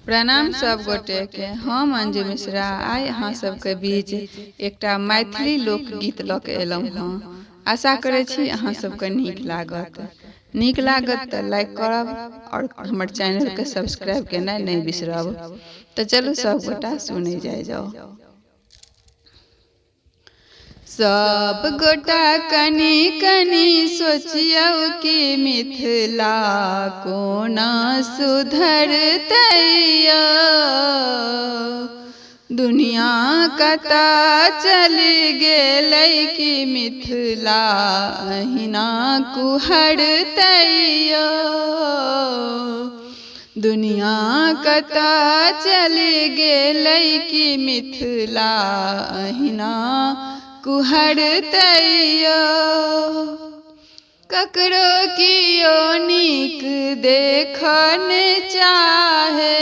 प्रणाम सब गोटे के। हम अंजू मिश्रा आइ अहाँ सबके बीच एकटा मैथिली लोकगीत लऽ के एलहुँ हँ। आशा करै छी अहाँ सबके नीक लागत तऽ लाइक करब और हमर चैनल के सब्सक्राइब केनाइ नहीं बिसरब। तो चलू सब गोटा सुने जाओ। सब गोटा कनी कनी सोचियौ कि मिथिला कोना सुधरतै। दुनिया कता चल गेलै कि मिथिला अहिना कुहरतै। दुनिया कता चल गेलै कि मिथिला अहिना कुहरतै। ककरो कियो नीक देखन चाहे,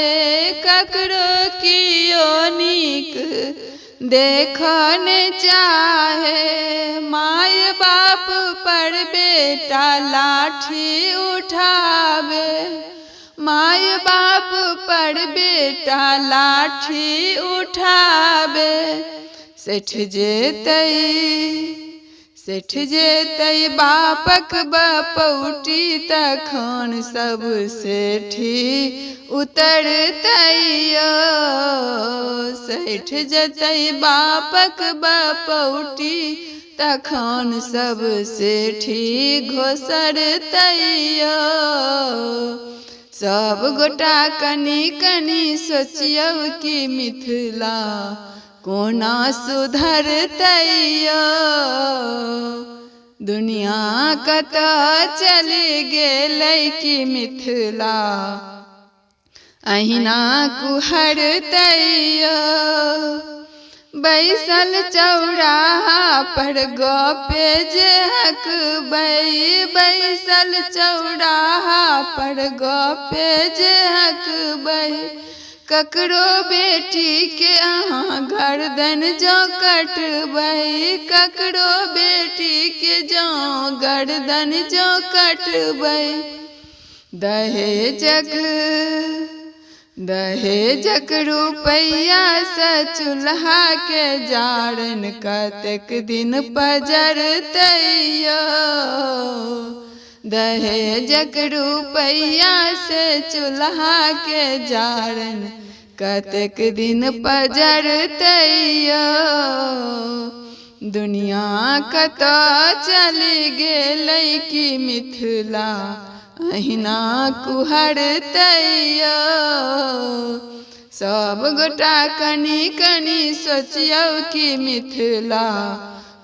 ककरो कियो नीक देखन चाहे। माय बाप पर बेटा लाठी उठावे, माय बाप पर बेटा लाठी उठावे। सेठ जेतै बापक बपौटी तखन सब सेठी उतरतै। सेठ जेतै बापक बपौटी तखन सब सेठी घोसरतै। सब गोटा कनी कनी सोचियौ कि मिथिला कोना सुधरतै। दुनिया कता चल गेलै कि मिथिला अहिना कुहरतै। बैसल चौराहा पर गपे जे हकबै, बैसल चौराहा पर गपे जे हकबै। ककरो बेटी के अहाँ गर्दन जो कटबै, ककरो बेटी के जो गर्दन जो कटबै। दहेजक रुपैया से चूल्हा के जारन कतेक दिन पजरतै। दहेजक रुपैया से चूल्हा के जारन कतेक दिन पजरतै। दुनिया कता चल गेलै कि मिथिला अहिना कुहरतै। सब गोटा कनी कनी सोचियौ कि मिथिला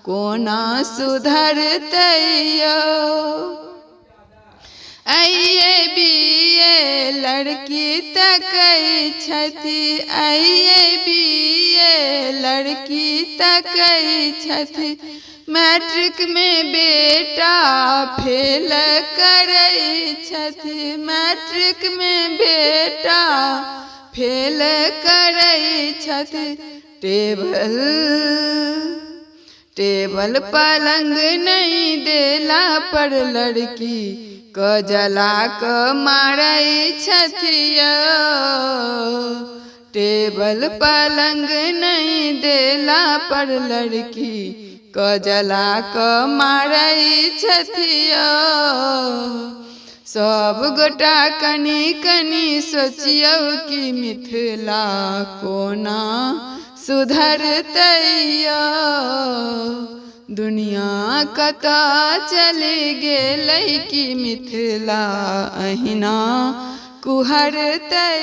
कोना सुधरतै। आइए बीए लड़की तकै छथि, आइए बीए लड़की तकै छथि। मैट्रिक में बेटा फेल करै छथि, मैट्रिक में बेटा फेल करै छथि। टेबल पलंग नहीं देला पर लड़की क जला क मारै छथि। टेबल पलंग नहीं देला पर लड़की क जला क मारै छथि। सब गोटा कनी कनी सोचियौ कि मिथिला कोना सुधरतै। दुनिया कता चल गेलै कि मिथिला अहिना कुहरतै।